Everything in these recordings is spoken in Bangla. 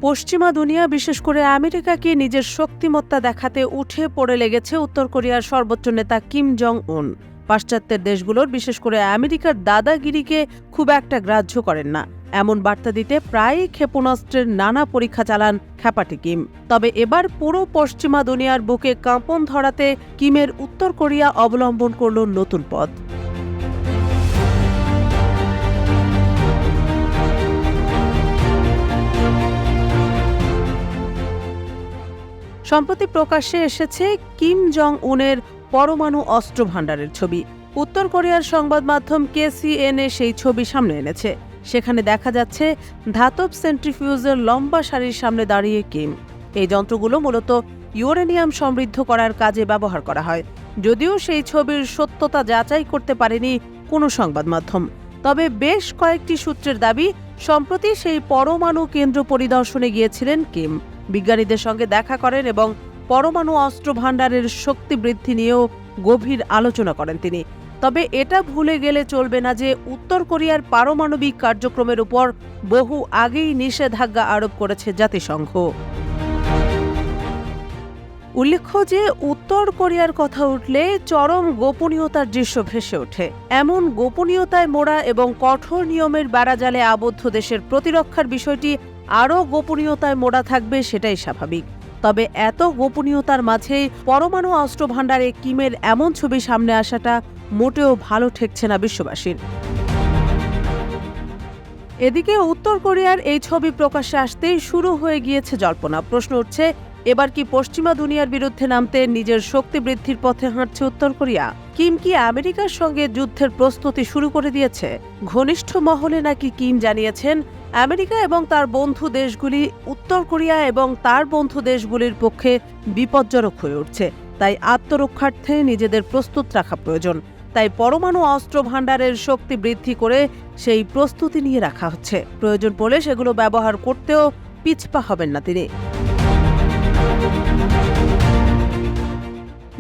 পশ্চিমা দুনিয়া বিশেষ করে আমেরিকাকে নিজের শক্তিমত্তা দেখাতে উঠে পড়ে লেগেছে উত্তর কোরিয়ার সর্বোচ্চ নেতা কিম জং উন। পাশ্চাত্যের দেশগুলোর বিশেষ করে আমেরিকার দাদাগিরিকে খুব একটা গ্রাহ্য করেন না, এমন বার্তা দিতে প্রায়ই ক্ষেপণাস্ত্রের নানা পরীক্ষা চালান খ্যাপাটি কিম। তবে এবার পুরো পশ্চিমা দুনিয়ার বুকে কাঁপন ধরাতে কিমের উত্তর কোরিয়া অবলম্বন করল নতুন পথ। সম্প্রতি প্রকাশ্যে এসেছে কিম জং উনের পরমাণু অস্ত্র ভাণ্ডারের ছবি। উত্তর কোরিয়ার সংবাদ মাধ্যম KCNA সেই ছবি সামনে এনেছে। সেখানে দেখা যাচ্ছে ধাতব সেন্ট্রিফিউজের লম্বা সারির সামনে দাঁড়িয়ে কিম। এই যন্ত্রগুলো মূলত ইউরেনিয়াম সমৃদ্ধ করার কাজে ব্যবহার করা হয়, যদিও সেই ছবির সত্যতা যাচাই করতে পারেনি কোনো সংবাদ মাধ্যম। তবে বেশ কয়েকটি সূত্রের দাবি, সম্প্রতি সেই পরমাণু কেন্দ্র পরিদর্শনে গিয়েছিলেন কিম। বিজ্ঞানীদের সঙ্গে দেখা করেন এবং পরমাণু অস্ত্র ভাণ্ডারের শক্তি বৃদ্ধি নিয়েও গভীর আলোচনা করেন তিনি। তবে এটা ভুলে গেলে চলবে না যে উত্তর কোরিয়ার পারমাণবিক কার্যক্রমের উপর বহু আগেই নিষেধাজ্ঞা আরোপ করেছে জাতিসংঘ। উল্লেখ্য যে উত্তর কোরিয়ার কথা উঠলে চরম গোপনীয়তার দৃশ্য ভেসে ওঠে। এমন গোপনীয়তায় মোড়া এবং কঠোর নিয়মের বেড়াজালে আবদ্ধ দেশের প্রতিরক্ষার বিষয়টি আরও গোপনীয়তায় মোড়া থাকবে, সেটাই স্বাভাবিক। তবে এত গোপনীয়তার মাঝেই পরমাণু অস্ত্র ভাণ্ডারে কিমের এমন ছবি সামনে আসাটা মোটেও ভালো ঠেকছে না বিশ্ববাসীর। এদিকে উত্তর কোরিয়ার এই ছবি প্রকাশ্যে আসতেই শুরু হয়ে গিয়েছে জল্পনা। প্রশ্ন উঠছে, এবার কি পশ্চিমা দুনিয়ার বিরুদ্ধে নামতে নিজের শক্তি বৃদ্ধির পথে হাঁটছে উত্তর কোরিয়া? কিম কি আমেরিকার সঙ্গে যুদ্ধের প্রস্তুতি শুরু করে দিয়েছে? ঘনিষ্ঠ মহলে নাকি কিম জানিয়েছেন আমেরিকা এবং তার বন্ধু দেশগুলি উত্তর কোরিয়া এবং তার বন্ধু দেশগুলির পক্ষে বিপজ্জনক হয়ে উঠছে, তাই আত্মরক্ষার্থে নিজেদের প্রস্তুত রাখা প্রয়োজন। তাই পরমাণু অস্ত্র ভাণ্ডারের শক্তি বৃদ্ধি করে সেই প্রস্তুতি নিয়ে রাখা হচ্ছে। প্রয়োজন পড়লে সেগুলো ব্যবহার করতেও পিছপা হবেন না তিনি।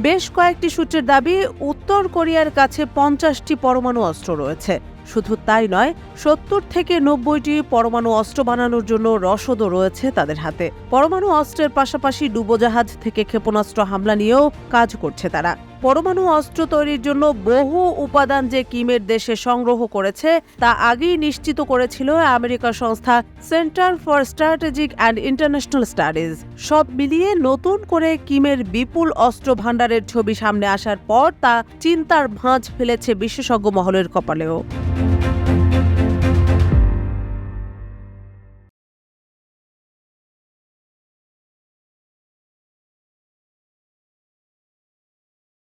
বেশ কয়েকটি সূত্রের দাবি, উত্তর কোরিয়ার কাছে 50টি পরমাণু অস্ত্র রয়েছে। শুধু তাই নয়, 70 থেকে 90টি পরমাণু অস্ত্র বানানোর জন্য রসদও রয়েছে তাদের হাতে। পরমাণু অস্ত্রের পাশাপাশি ডুবোজাহাজ থেকে ক্ষেপণাস্ত্র হামলা নিয়েও কাজ করছে তারা। পরমাণু অস্ত্র তৈরির জন্য বহু উপাদান যে কিমের দেশে সংগ্রহ করেছে তা আগেই নিশ্চিত করেছিল আমেরিকার সংস্থা centre for strategic and international studies. সব মিলিয়ে নতুন করে কিমের বিপুল অস্ত্র ভাণ্ডারের ছবি সামনে আসার পর তা চিন্তার ভাঁজ ফেলেছে বিশেষজ্ঞ মহলের কপালেও।